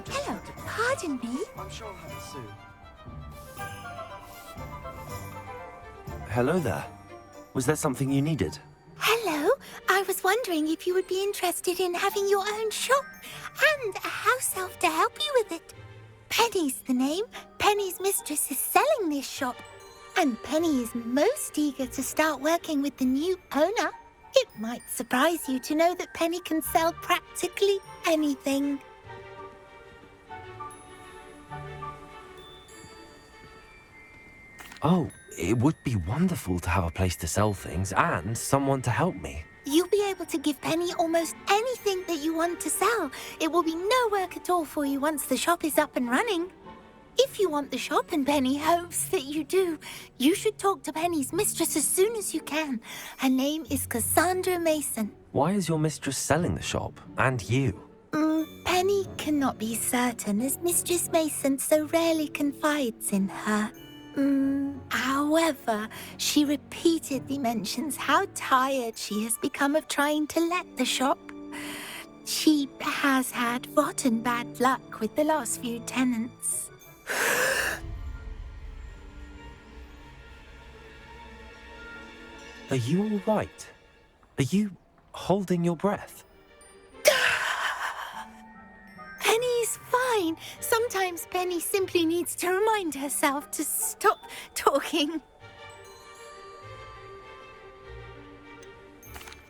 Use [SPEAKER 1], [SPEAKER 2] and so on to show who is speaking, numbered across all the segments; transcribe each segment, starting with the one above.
[SPEAKER 1] Hello, pardon me.
[SPEAKER 2] I'm sure I'll have it soon.
[SPEAKER 3] Hello there. Was there something you needed?
[SPEAKER 1] Hello, I was wondering if you would be interested in having your own shop and a house elf to help you with it. Penny's the name. Penny's mistress is selling this shop. And Penny is most eager to start working with the new owner. It might surprise you to know that Penny can sell practically anything.
[SPEAKER 3] Oh, it would be wonderful to have a place to sell things and someone to help me.
[SPEAKER 1] You'll be able to give Penny almost anything that you want to sell. It will be no work at all for you once the shop is up and running. If you want the shop and Penny hopes that you do, you should talk to Penny's mistress as soon as you can. Her name is Cassandra Mason.
[SPEAKER 3] Why is your mistress selling the shop? And you?
[SPEAKER 1] Penny cannot be certain as Mistress Mason so rarely confides in her. However, she repeatedly mentions how tired she has become of trying to let the shop. She has had rotten bad luck with the last few tenants.
[SPEAKER 3] Are you all right? Are you holding your breath?
[SPEAKER 1] Penny's fine. Sometimes Penny simply needs to remind herself to stop talking.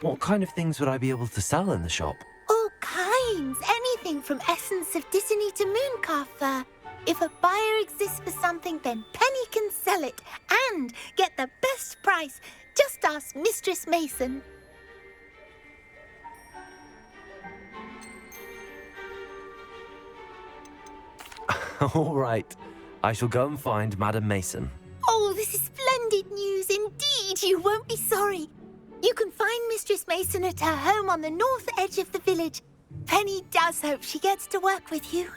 [SPEAKER 3] What kind of things would I be able to sell in the shop?
[SPEAKER 1] All kinds. Anything from essence of Disney to mooncalf fur. If a buyer exists for something, then Penny can sell it and get the best price. Just ask Mistress Mason.
[SPEAKER 3] All right. I shall go and find Madam Mason.
[SPEAKER 1] Oh, this is splendid news indeed. You won't be sorry. You can find Mistress Mason at her home on the north edge of the village. Penny does hope she gets to work with you.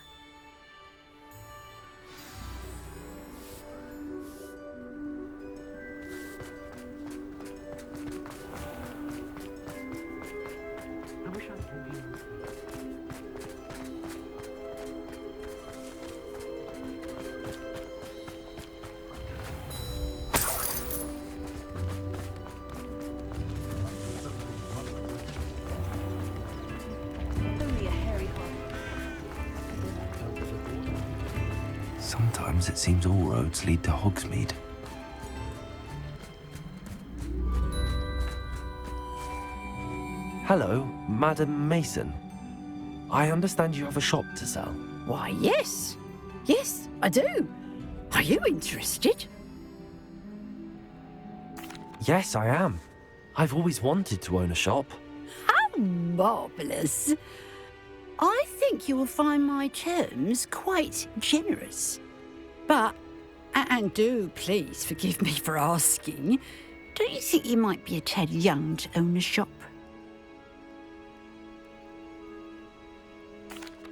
[SPEAKER 3] Sometimes it seems all roads lead to Hogsmeade. Hello, Madam Mason. I understand you have a shop to sell.
[SPEAKER 4] Why, yes. Yes, I do. Are you interested?
[SPEAKER 3] Yes, I am. I've always wanted to own a shop.
[SPEAKER 4] How marvellous. I think you will find my terms quite generous. But, and do please forgive me for asking, don't you think you might be a tad young to own a shop?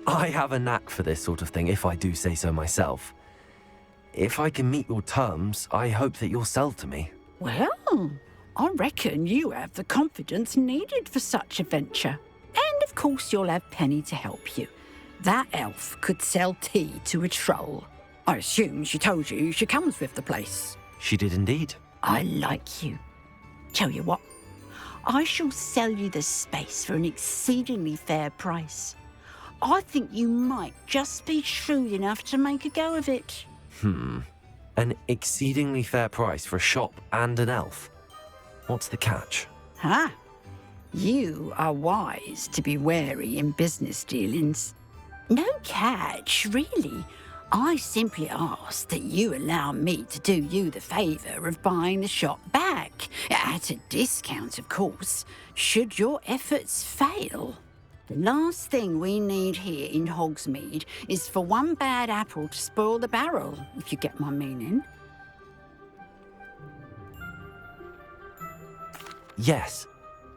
[SPEAKER 3] I have a knack for this sort of thing, if I do say so myself. If I can meet your terms, I hope that you'll sell to me.
[SPEAKER 4] Well, I reckon you have the confidence needed for such a venture. And of course you'll have Penny to help you. That elf could sell tea to a troll. I assume she told you she comes with the place.
[SPEAKER 3] She did indeed.
[SPEAKER 4] I like you. Tell you what, I shall sell you the space for an exceedingly fair price. I think you might just be shrewd enough to make a go of it.
[SPEAKER 3] An exceedingly fair price for a shop and an elf. What's the catch?
[SPEAKER 4] Huh? You are wise to be wary in business dealings. No catch, really. I simply ask that you allow me to do you the favour of buying the shop back, at a discount, of course, should your efforts fail. The last thing we need here in Hogsmeade is for one bad apple to spoil the barrel, if you get my meaning.
[SPEAKER 3] Yes.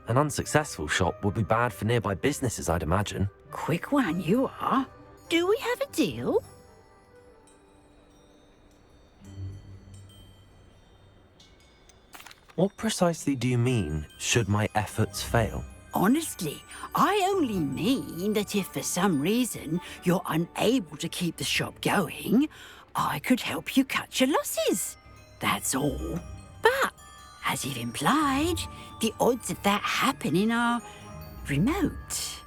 [SPEAKER 3] An unsuccessful shop would be bad for nearby businesses, I'd imagine.
[SPEAKER 4] Quick one you are. Do we have a deal?
[SPEAKER 3] What precisely do you mean, should my efforts fail?
[SPEAKER 4] Honestly, I only mean that if for some reason you're unable to keep the shop going, I could help you cut your losses. That's all. But, as you've implied, the odds of that happening are remote.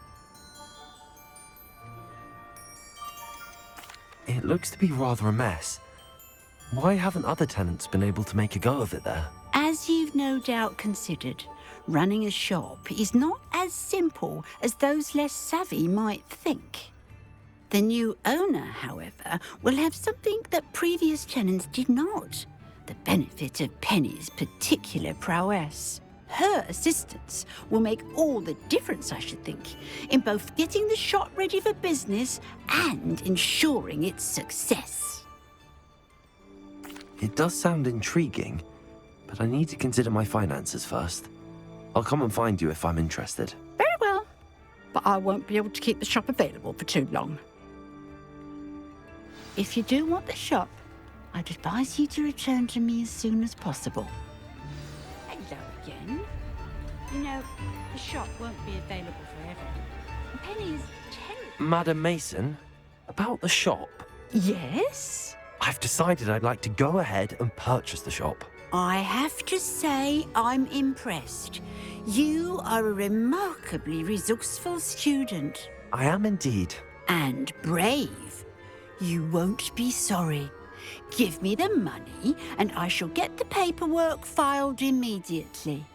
[SPEAKER 3] It looks to be rather a mess. Why haven't other tenants been able to make a go of it there?
[SPEAKER 4] As you've no doubt considered, running a shop is not as simple as those less savvy might think. The new owner, however, will have something that previous tenants did not: the benefit of Penny's particular prowess. Her assistance will make all the difference, I should think, in both getting the shop ready for business and ensuring its success.
[SPEAKER 3] It does sound intriguing, but I need to consider my finances first. I'll come and find you if I'm interested.
[SPEAKER 4] Very well, but I won't be able to keep the shop available for too long. If you do want the shop, I'd advise you to return to me as soon as possible. Hello again. You know, the shop won't be available forever. Penny is terrible.
[SPEAKER 3] Madam Mason, about the shop.
[SPEAKER 4] Yes?
[SPEAKER 3] I've decided I'd like to go ahead and purchase the shop.
[SPEAKER 4] I have to say I'm impressed. You are a remarkably resourceful student.
[SPEAKER 3] I am indeed.
[SPEAKER 4] And brave. You won't be sorry. Give me the money and I shall get the paperwork filed immediately.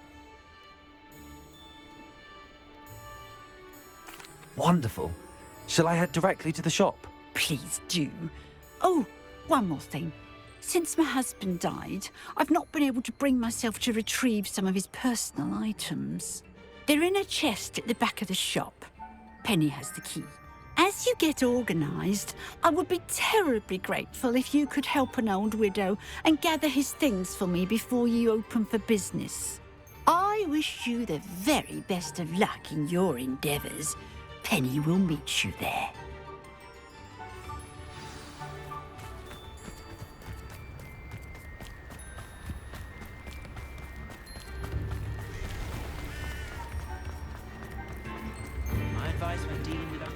[SPEAKER 3] Wonderful. Shall I head directly to the shop?
[SPEAKER 4] Please do. Oh, one more thing. Since my husband died, I've not been able to bring myself to retrieve some of his personal items. They're in a chest at the back of the shop. Penny has the key. As you get organised, I would be terribly grateful if you could help an old widow and gather his things for me before you open for business. I wish you the very best of luck in your endeavours. Penny will meet you there.
[SPEAKER 2] My advice when dealing with uncle.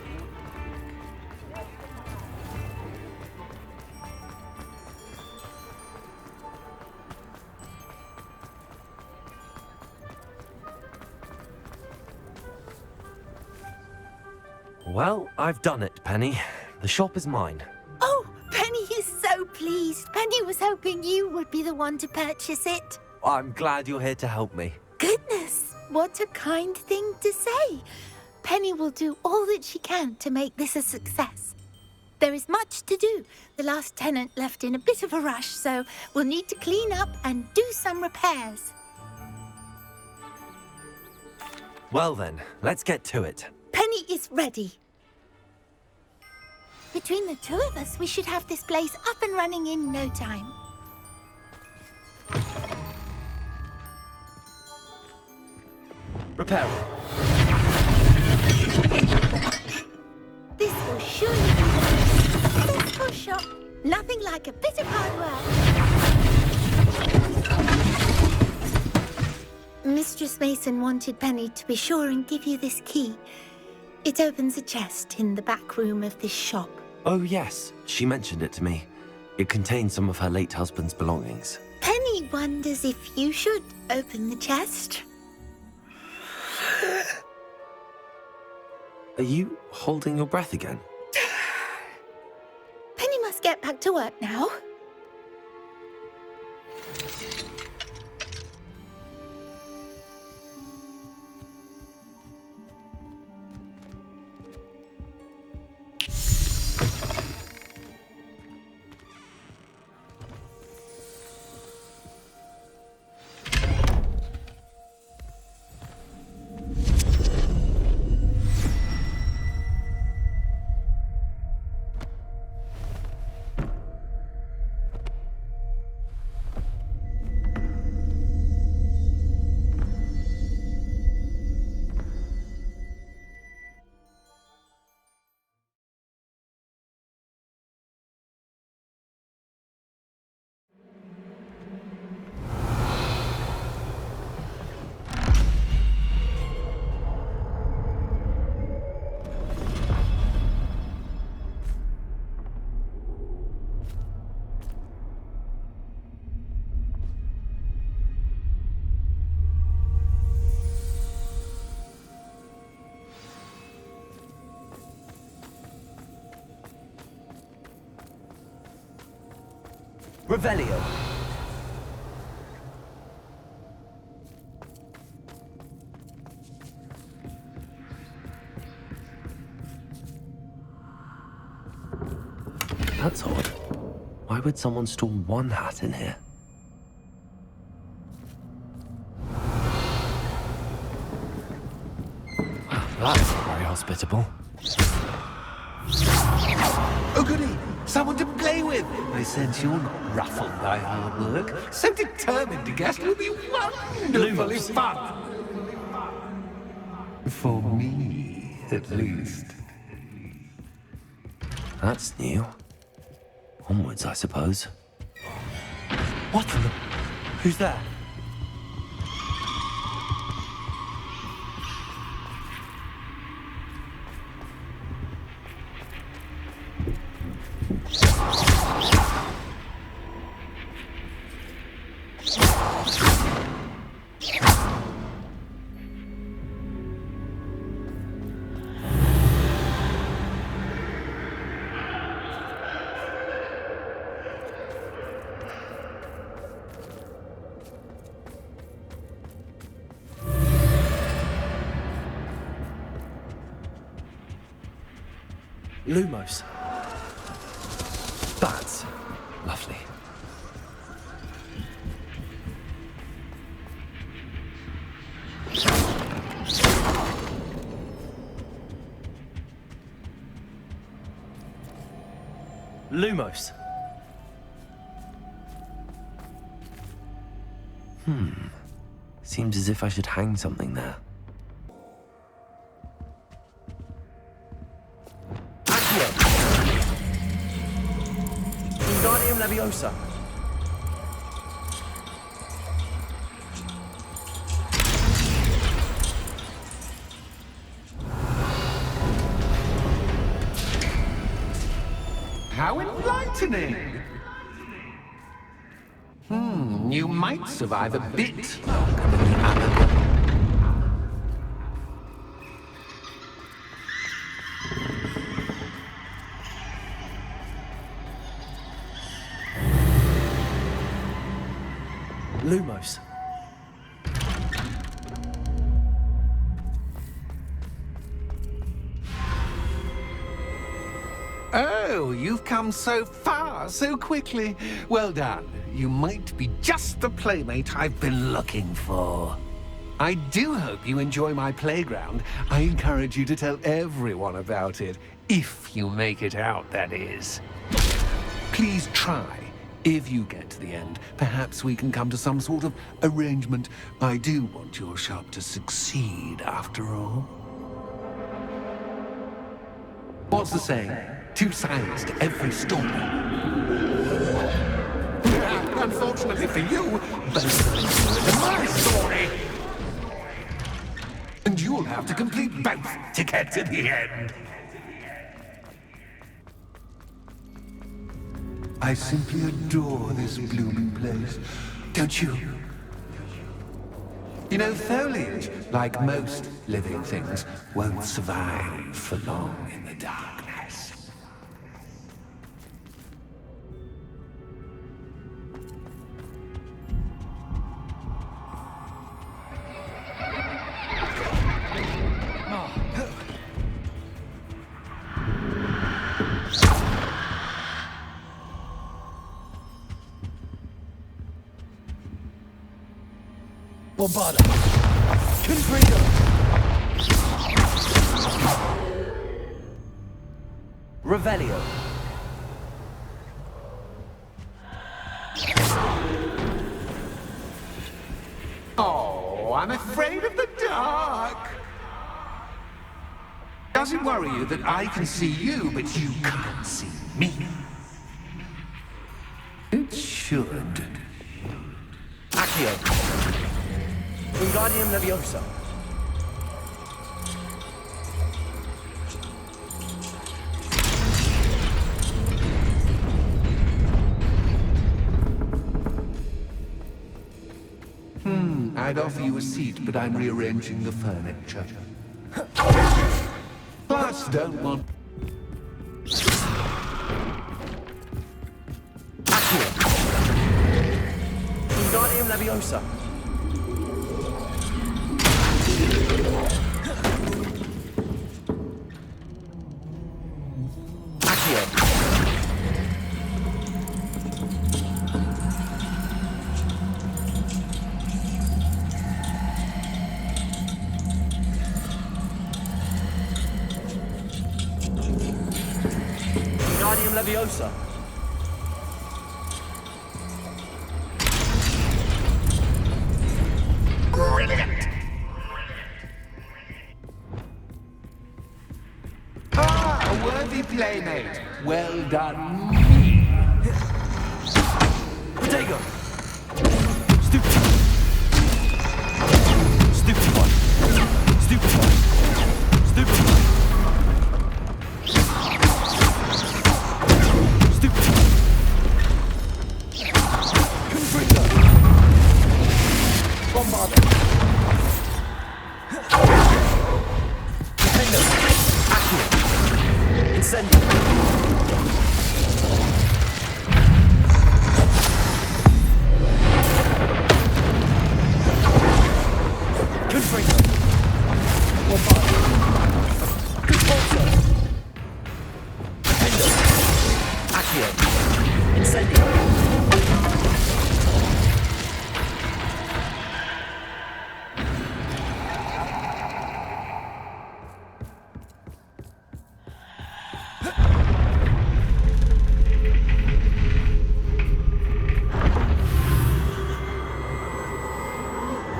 [SPEAKER 3] Well, I've done it, Penny. The shop is mine.
[SPEAKER 1] Oh, Penny is so pleased. Penny was hoping you would be the one to purchase it.
[SPEAKER 3] I'm glad you're here to help me.
[SPEAKER 1] Goodness, what a kind thing to say. Penny will do all that she can to make this a success. There is much to do. The last tenant left in a bit of a rush, so we'll need to clean up and do some repairs.
[SPEAKER 3] Well then, let's get to it.
[SPEAKER 1] Penny is ready. Between the two of us, we should have this place up and running in no time.
[SPEAKER 3] Repair.
[SPEAKER 1] This will surely be a successful shop. Nothing like a bit of hard work. Mistress Mason wanted Penny to be sure and give you this key. It opens a chest in the back room of this shop.
[SPEAKER 3] Oh yes, she mentioned it to me. It contains some of her late husband's belongings.
[SPEAKER 1] Penny wonders if you should open the chest.
[SPEAKER 3] Are you holding your breath again?
[SPEAKER 1] Penny must get back to work now.
[SPEAKER 3] Revelio. That's odd. Why would someone store one hat in here? That's very hospitable.
[SPEAKER 5] Oh, goody! Someone to play with! I sense you're not ruffled by hard work. So determined to guess it'll be wonderfully fun! For me, at least.
[SPEAKER 3] That's new. Onwards, I suppose. What the... Who's there? Lumos. That's lovely. Lumos. Seems as if I should hang something there. Wingardium Leviosa.
[SPEAKER 5] How enlightening! You might survive a bit longer than the other.
[SPEAKER 3] Lumos.
[SPEAKER 5] Oh, you've come so far so quickly. Well done. You might be just the playmate I've been looking for. I do hope you enjoy my playground. I encourage you to tell everyone about it. If you make it out, that is. Please try. If you get to the end, perhaps we can come to some sort of arrangement. I do want your shop to succeed, after all. What's the saying? Two sides to every story. Unfortunately for you, both sides to my story. And you'll have to complete both to get to the end. I simply adore this blooming place, don't you? You know, foliage, like most living things, won't survive for long in the darkness.
[SPEAKER 3] Bombada. Confredo. Revelio.
[SPEAKER 5] Oh, I'm afraid of the dark. Does it worry you that I can see you, but you can't see me? It should.
[SPEAKER 3] Accio. Wingardium Leviosa.
[SPEAKER 5] I'd offer you a seat, but I'm rearranging the furniture. Plus, don't want...
[SPEAKER 3] Accio. Leviosa. Accio. Wingardium Leviosa.
[SPEAKER 5] Brilliant. Ah, a worthy playmate. Well done.
[SPEAKER 3] Protego. Stupid. Stupid one. Stupid one. Stupid one. Stupid one. Confringo. Bombarder. Defender. Accio. Incendio. Confringo. Bombarder. Conforto. Defender. Accio. Incendio.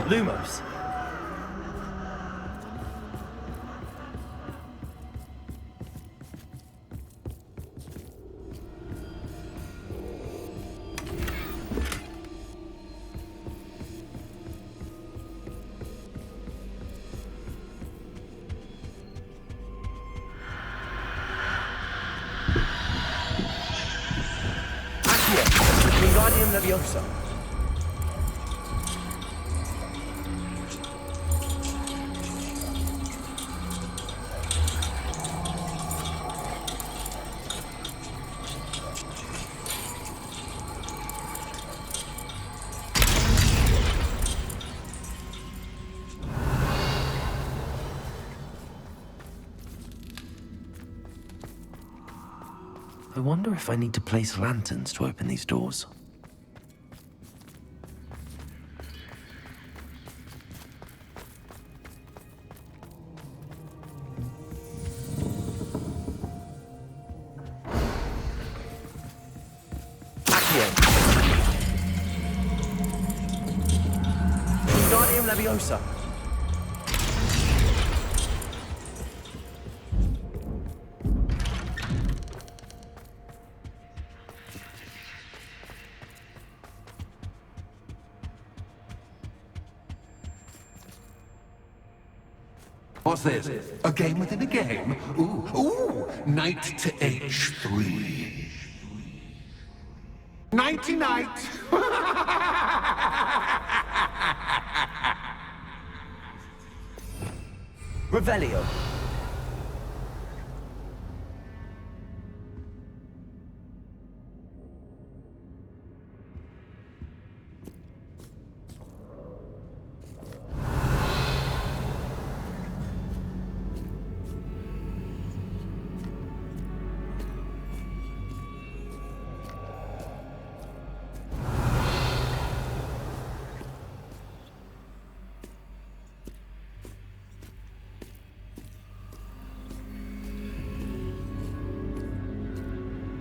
[SPEAKER 3] Lumos. Accio. Wingardium Leviosa. I wonder if I need to place lanterns to open these doors. Accio. Wingardium Leviosa.
[SPEAKER 5] What's this? A game within a game? Ooh, knight to H3. Nighty-night!
[SPEAKER 3] Revelio.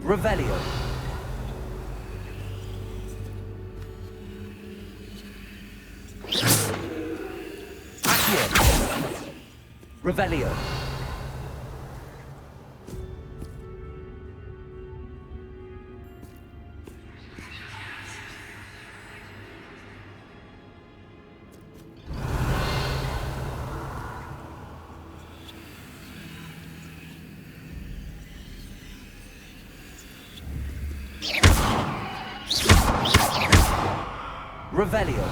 [SPEAKER 3] Revelio. Accio. Revelio. Revelio.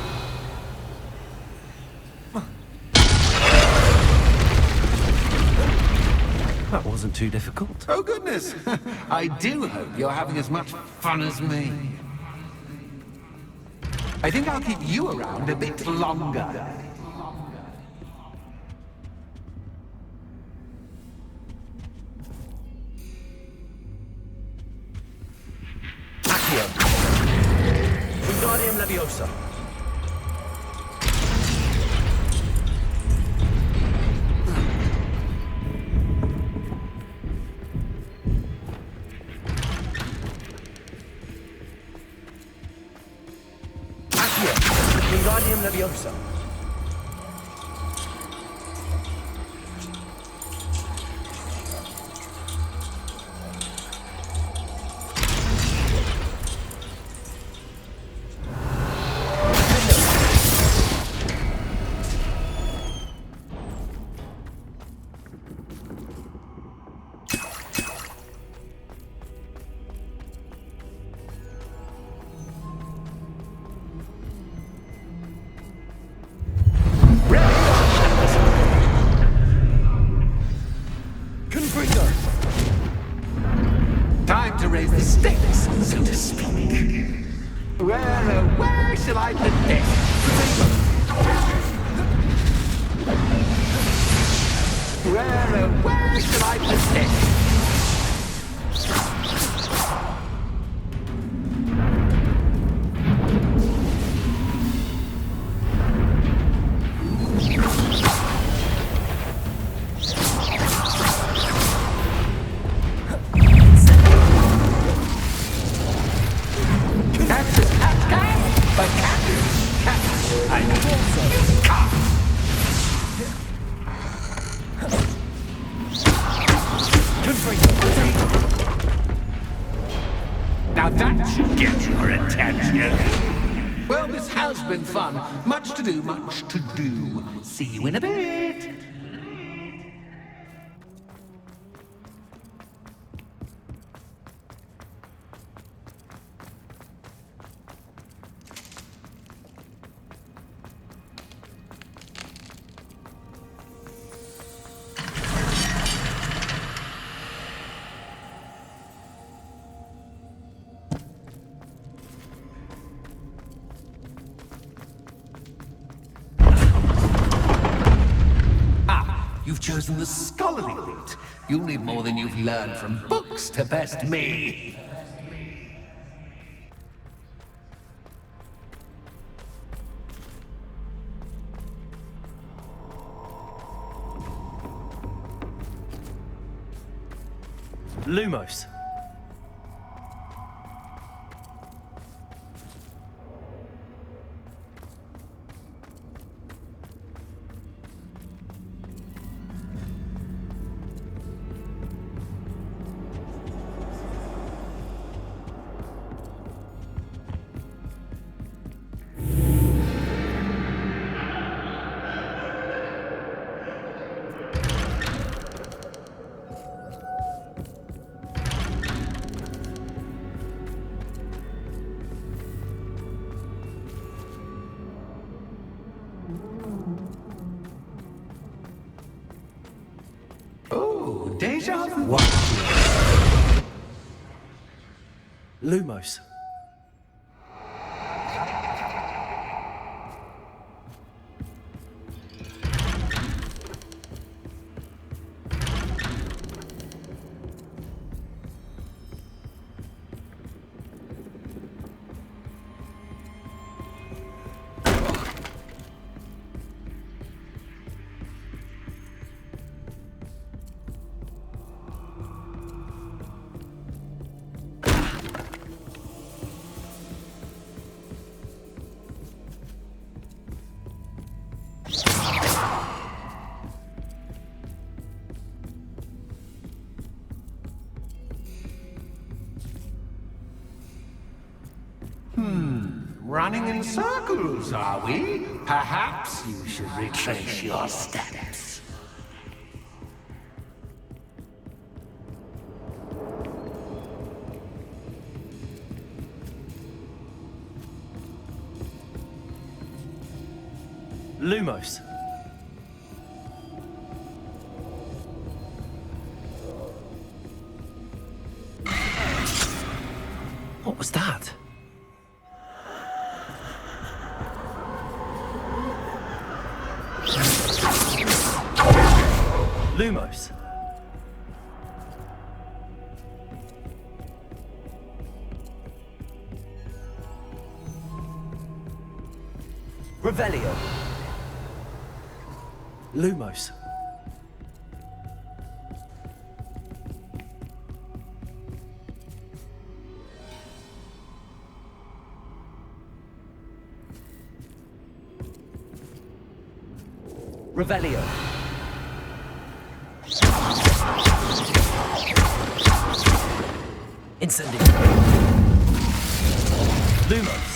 [SPEAKER 3] That wasn't too difficult.
[SPEAKER 5] Oh, goodness! I do hope you're having as much fun as me. I think I'll keep you around a bit longer.
[SPEAKER 3] Accio. Wingardium Leviosa. Accio. Wingardium Leviosa.
[SPEAKER 5] Time to raise the stakes, so to speak. Where shall I put this? Where shall I put this? Now that should get your attention. Well, this has been fun. Much to do, much to do. See you in a bit. You've chosen the scholarly route. You'll need more than you've learned from books to best me.
[SPEAKER 3] Lumos.
[SPEAKER 5] Oh, deja vu.
[SPEAKER 3] What? Lumos.
[SPEAKER 5] Running in circles, are we? Perhaps you should retrace your steps.
[SPEAKER 3] Lumos. What was that? Revelio. Lumos. Revelio. Incendio. Lumos.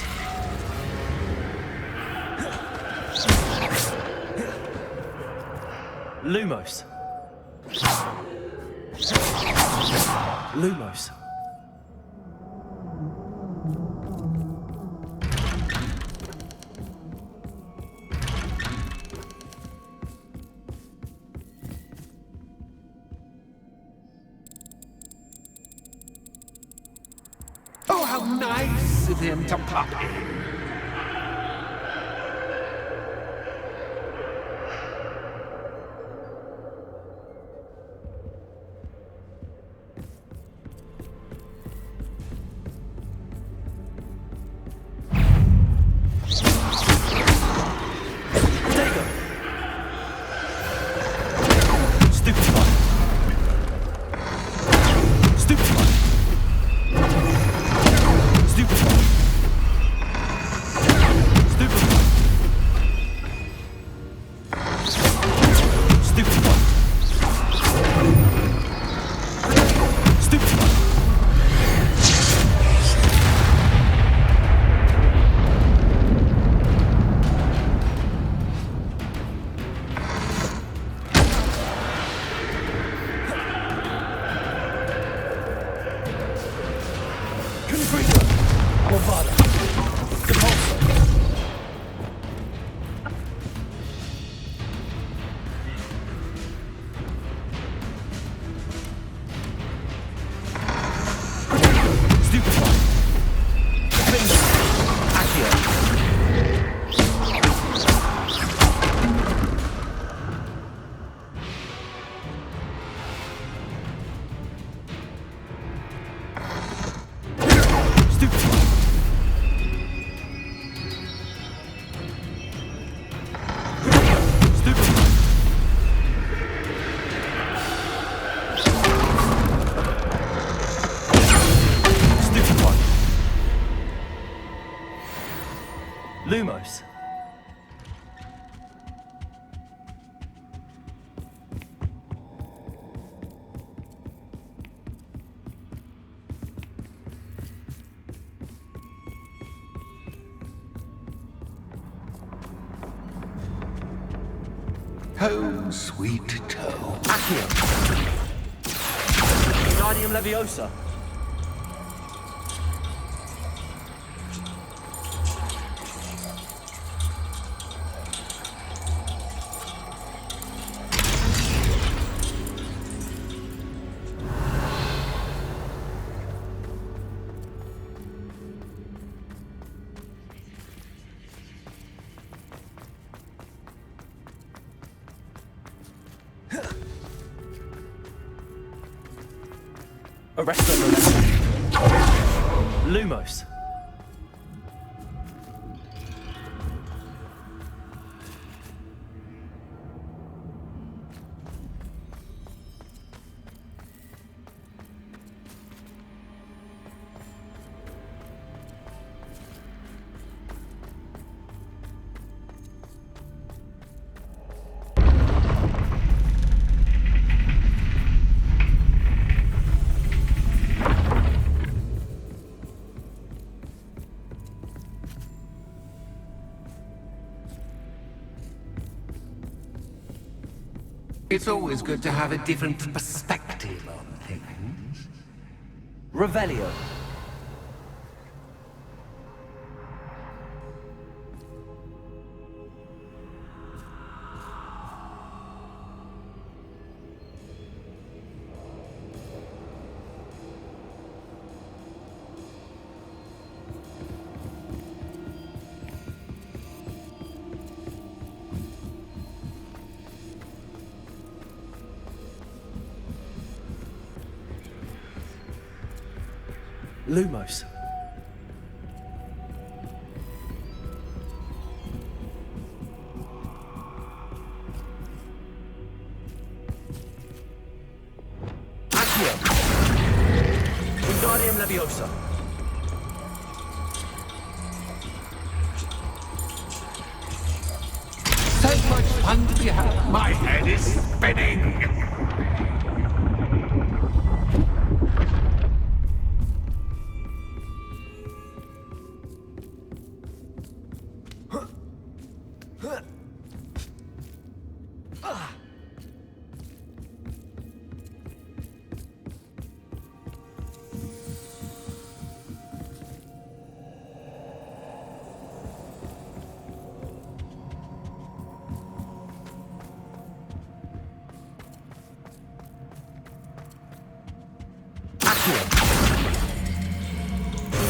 [SPEAKER 3] Lumos. Lumos.
[SPEAKER 5] Oh, how nice of him to pop in.
[SPEAKER 3] Lumos.
[SPEAKER 5] Home, sweet toe.
[SPEAKER 3] Accio. Guardium Leviosa. Arresto Lumos.
[SPEAKER 5] It's always good to have a different perspective on things.
[SPEAKER 3] Revelio. Lumos. Leviosa.
[SPEAKER 5] So much fun to be had. My head is spinning.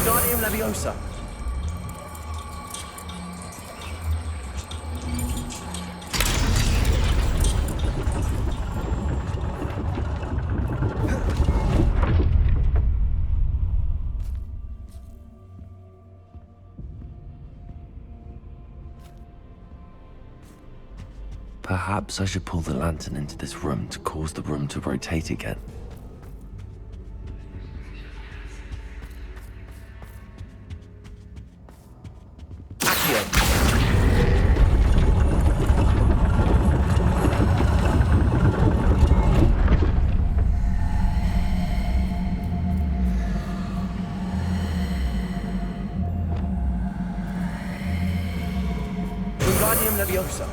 [SPEAKER 3] Wingardium Leviosa. Perhaps I should pull the lantern into this room to cause the room to rotate again. Wingardium Leviosa.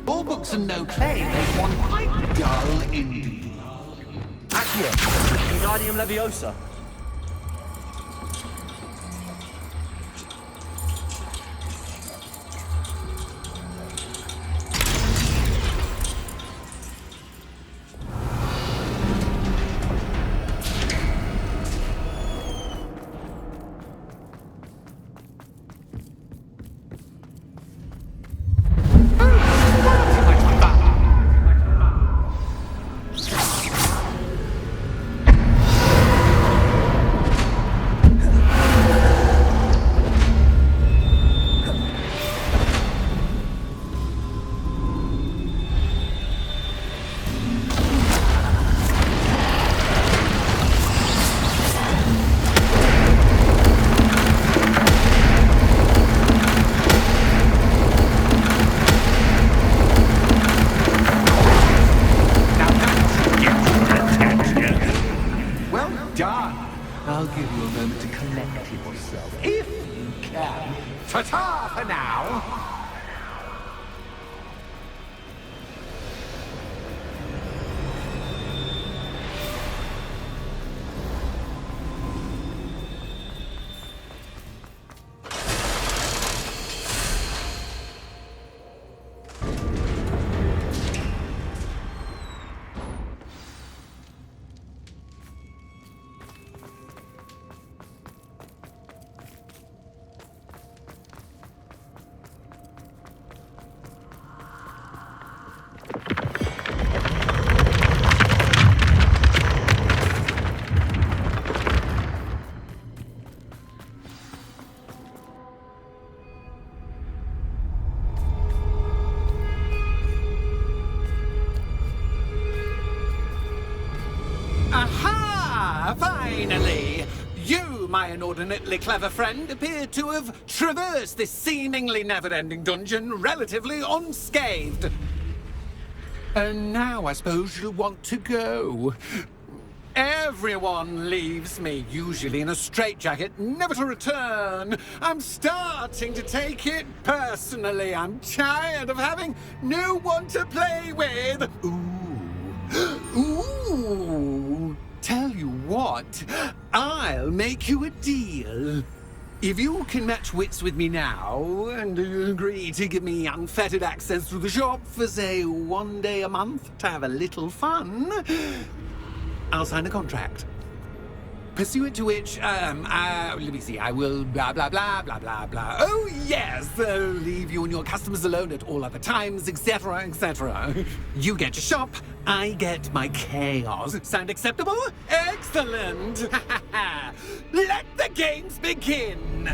[SPEAKER 5] All books and no play make one quite dull indeed.
[SPEAKER 3] Accio. Wingardium Leviosa.
[SPEAKER 5] I'll give you a moment to collect yourself, if you can. Ta-ta for now! Aha! Finally! You, my inordinately clever friend, appear to have traversed this seemingly never-ending dungeon relatively unscathed. And now I suppose you'll want to go. Everyone leaves me, usually in a straitjacket, never to return. I'm starting to take it personally. I'm tired of having no one to play with. Ooh, tell you what, I'll make you a deal. If you can match wits with me now, and agree to give me unfettered access to the shop for, say, 1 day a month to have a little fun, I'll sign a contract. Pursuant to which, let me see, I will blah, blah, blah, blah, blah, blah. Oh, yes, leave you and your customers alone at all other times, etc., etc. You get your shop, I get my chaos. Sound acceptable? Excellent! Let the games begin!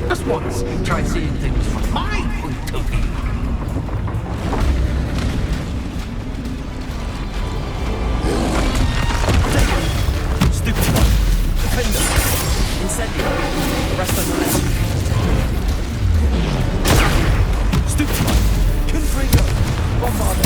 [SPEAKER 5] Just once, try seeing things from my point of view.
[SPEAKER 3] Stupid one. Defender. Incendio. Arrest on the left. Stupid one. Confringo. Bombardo.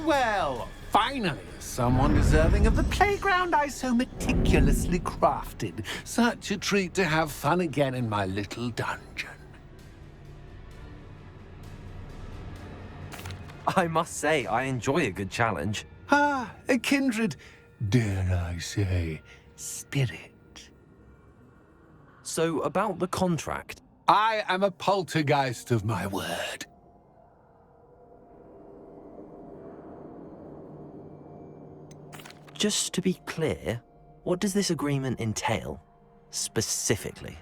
[SPEAKER 5] Well, finally, someone deserving of the playground I so meticulously crafted. Such a treat to have fun again in my little dungeon.
[SPEAKER 3] I must say, I enjoy a good challenge.
[SPEAKER 5] Ah, a kindred, dare I say, spirit.
[SPEAKER 3] So, about the contract.
[SPEAKER 5] I am a poltergeist of my word.
[SPEAKER 3] Just to be clear, what does this agreement entail, specifically?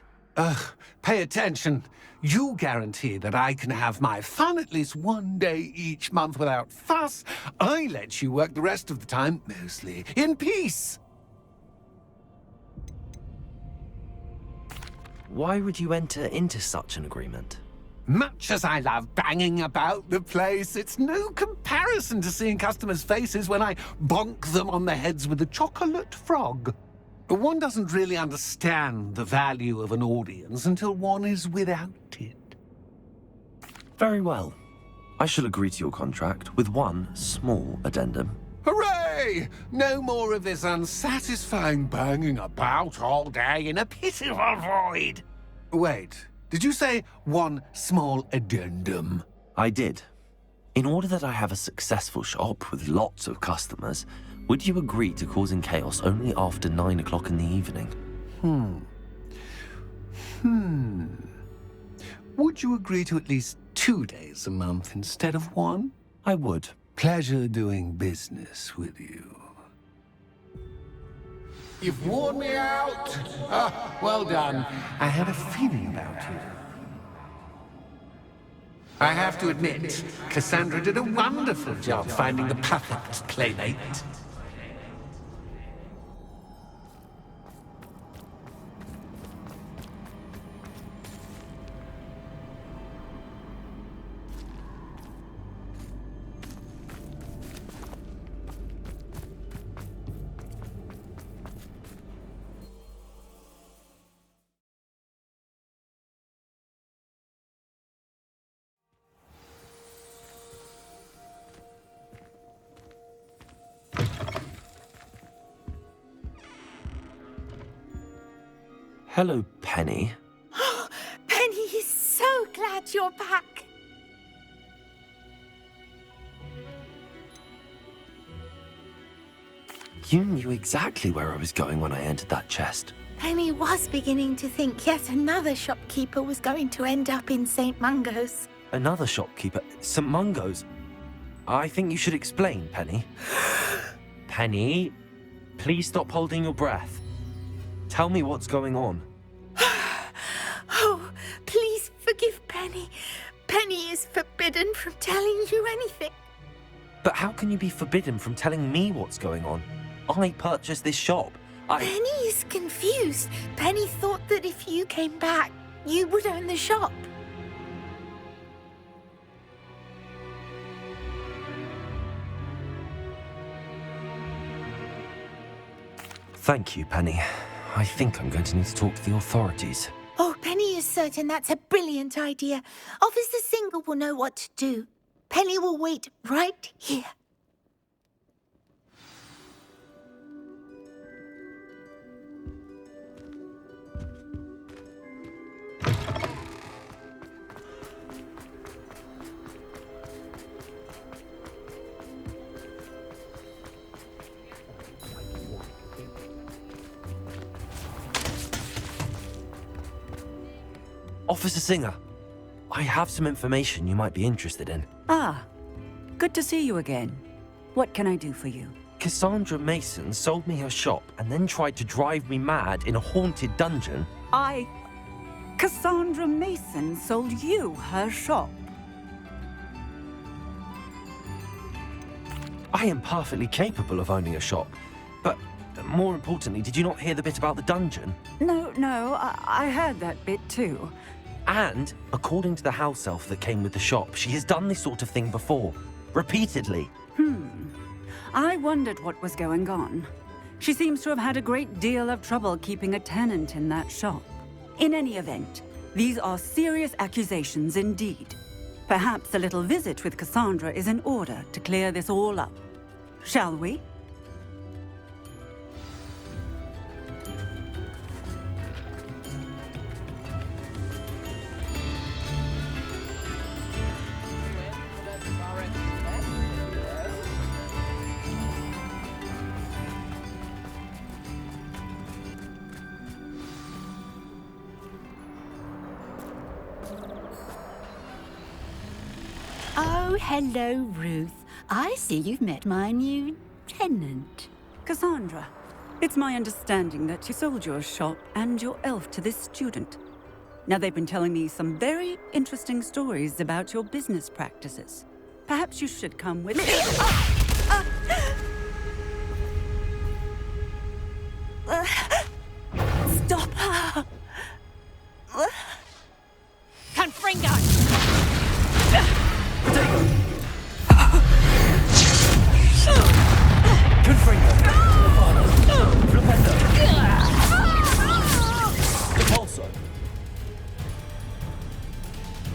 [SPEAKER 5] Pay attention. You guarantee that I can have my fun at least one day each month without fuss. I let you work the rest of the time, mostly in peace.
[SPEAKER 3] Why would you enter into such an agreement?
[SPEAKER 5] Much as I love banging about the place, it's no comparison to seeing customers' faces when I bonk them on the heads with a chocolate frog. One doesn't really understand the value of an audience until one is without it.
[SPEAKER 3] Very well. I shall agree to your contract with one small addendum.
[SPEAKER 5] Hooray! No more of this unsatisfying banging about all day in a pitiful void. Wait. Did you say one small addendum?
[SPEAKER 3] I did. In order that I have a successful shop with lots of customers, would you agree to causing chaos only after 9 o'clock in the evening?
[SPEAKER 5] Would you agree to at least 2 days a month instead of one?
[SPEAKER 3] I would.
[SPEAKER 5] Pleasure doing business with you. You've worn me out. Ah, well done. I had a feeling about you. I have to admit, Cassandra did a wonderful job finding the perfect playmate.
[SPEAKER 3] Hello, Penny.
[SPEAKER 1] Penny is so glad you're back.
[SPEAKER 3] You knew exactly where I was going when I entered that chest.
[SPEAKER 1] Penny was beginning to think yet another shopkeeper was going to end up in St. Mungo's.
[SPEAKER 3] Another shopkeeper? St. Mungo's? I think you should explain, Penny. Penny, please stop holding your breath. Tell me what's going on.
[SPEAKER 1] Oh, please forgive Penny. Penny is forbidden from telling you anything.
[SPEAKER 3] But how can you be forbidden from telling me what's going on? I purchased this shop.
[SPEAKER 1] Penny is confused. Penny thought that if you came back, you would own the shop.
[SPEAKER 3] Thank you, Penny. I think I'm going to need to talk to the authorities.
[SPEAKER 1] Oh, Penny is certain that's a brilliant idea. Officer Single will know what to do. Penny will wait right here.
[SPEAKER 3] Officer Singer, I have some information you might be interested in.
[SPEAKER 6] Ah, good to see you again. What can I do for you?
[SPEAKER 3] Cassandra Mason sold me her shop and then tried to drive me mad in a haunted dungeon.
[SPEAKER 6] Cassandra Mason sold you her shop.
[SPEAKER 3] I am perfectly capable of owning a shop, but more importantly, did you not hear the bit about the dungeon?
[SPEAKER 6] No, I heard that bit too.
[SPEAKER 3] And, according to the house elf that came with the shop, she has done this sort of thing before. Repeatedly.
[SPEAKER 6] I wondered what was going on. She seems to have had a great deal of trouble keeping a tenant in that shop. In any event, these are serious accusations indeed. Perhaps a little visit with Cassandra is in order to clear this all up. Shall we?
[SPEAKER 4] Oh, hello, Ruth. I see you've met my new tenant.
[SPEAKER 6] Cassandra, it's my understanding that you sold your shop and your elf to this student. Now, they've been telling me some very interesting stories about your business practices. Perhaps you should come with me.
[SPEAKER 4] Stop her!
[SPEAKER 1] Confringo!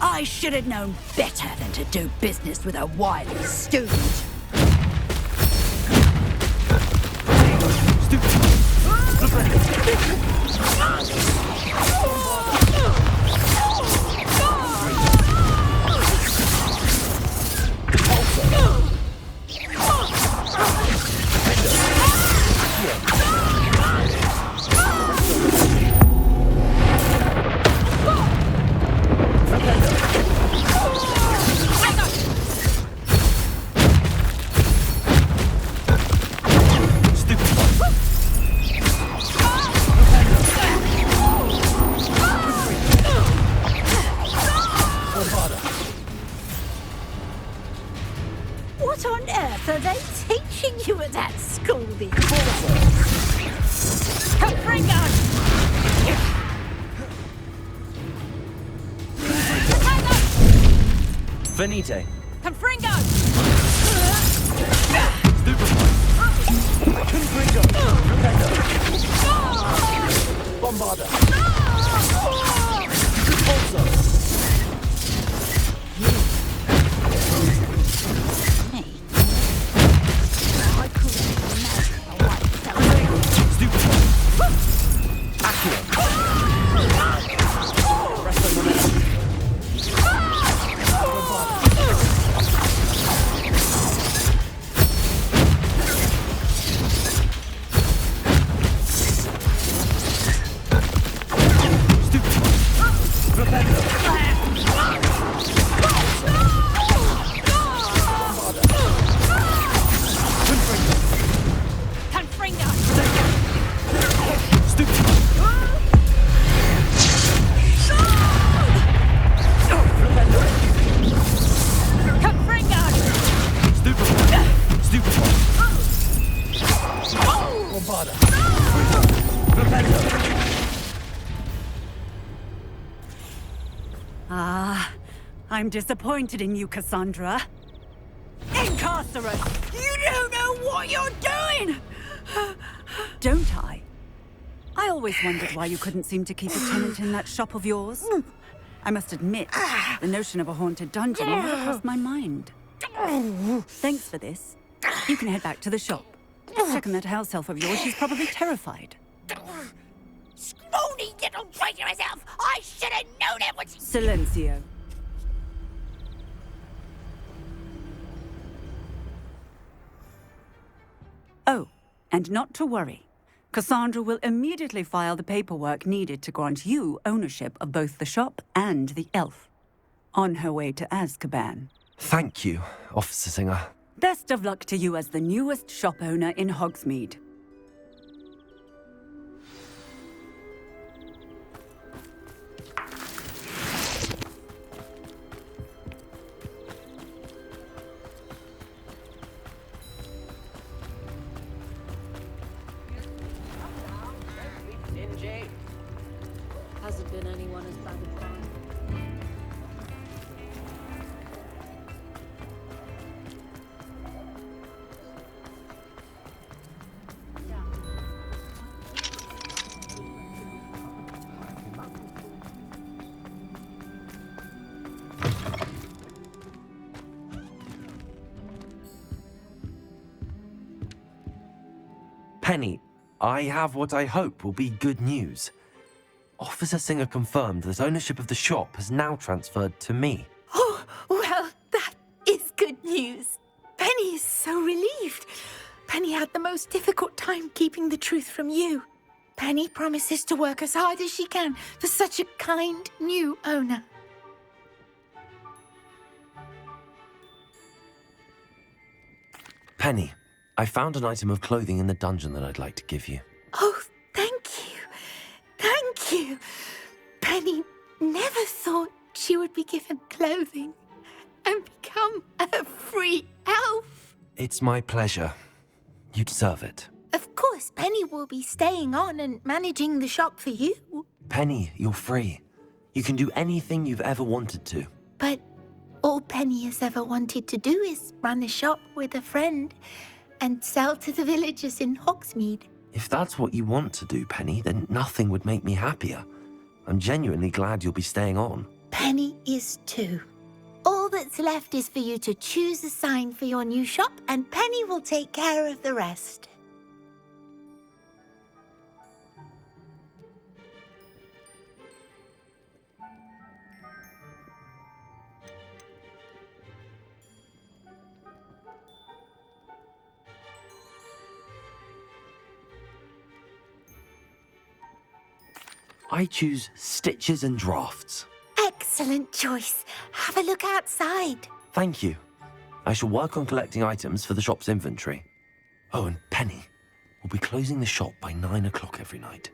[SPEAKER 4] I should have known better than to do business with a wily student. What on earth are they teaching you at that school these days? Confringo!
[SPEAKER 3] Venite.
[SPEAKER 1] Confringo!
[SPEAKER 3] Confringo. Bombarda. Repulsor. Accio.
[SPEAKER 6] I'm disappointed in you, Cassandra. Incarcerate! You don't know what you're doing! Don't I? I always wondered why you couldn't seem to keep a tenant in that shop of yours. I must admit, the notion of a haunted dungeon never crossed my mind. Thanks for this. You can head back to the shop. Check on that house elf of yours. She's probably terrified.
[SPEAKER 1] Scrawny little traitorous elf! I should have known it was...
[SPEAKER 6] Silencio. Oh, and not to worry. Cassandra will immediately file the paperwork needed to grant you ownership of both the shop and the elf. On her way to Azkaban.
[SPEAKER 3] Thank you, Officer Singer.
[SPEAKER 6] Best of luck to you as the newest shop owner in Hogsmeade.
[SPEAKER 7] Hasn't been anyone as bad as mine.
[SPEAKER 3] Penny, I have what I hope will be good news. Officer Singer confirmed that ownership of the shop has now transferred to me.
[SPEAKER 1] Oh, well, that is good news. Penny is so relieved. Penny had the most difficult time keeping the truth from you. Penny promises to work as hard as she can for such a kind new owner.
[SPEAKER 3] Penny, I found an item of clothing in the dungeon that I'd like to give you.
[SPEAKER 1] Oh, thank you. Thank you. Penny never thought she would be given clothing and become a free elf.
[SPEAKER 3] It's my pleasure. You deserve it.
[SPEAKER 1] Of course, Penny will be staying on and managing the shop for you.
[SPEAKER 3] Penny, you're free. You can do anything you've ever wanted to.
[SPEAKER 1] But all Penny has ever wanted to do is run a shop with a friend and sell to the villagers in Hogsmeade.
[SPEAKER 3] If that's what you want to do, Penny, then nothing would make me happier. I'm genuinely glad you'll be staying on.
[SPEAKER 1] Penny is too. All that's left is for you to choose a sign for your new shop, and Penny will take care of the rest.
[SPEAKER 3] I choose stitches and drafts.
[SPEAKER 1] Excellent choice. Have a look outside.
[SPEAKER 3] Thank you. I shall work on collecting items for the shop's inventory. Oh, and Penny, we'll be closing the shop by 9 o'clock every night.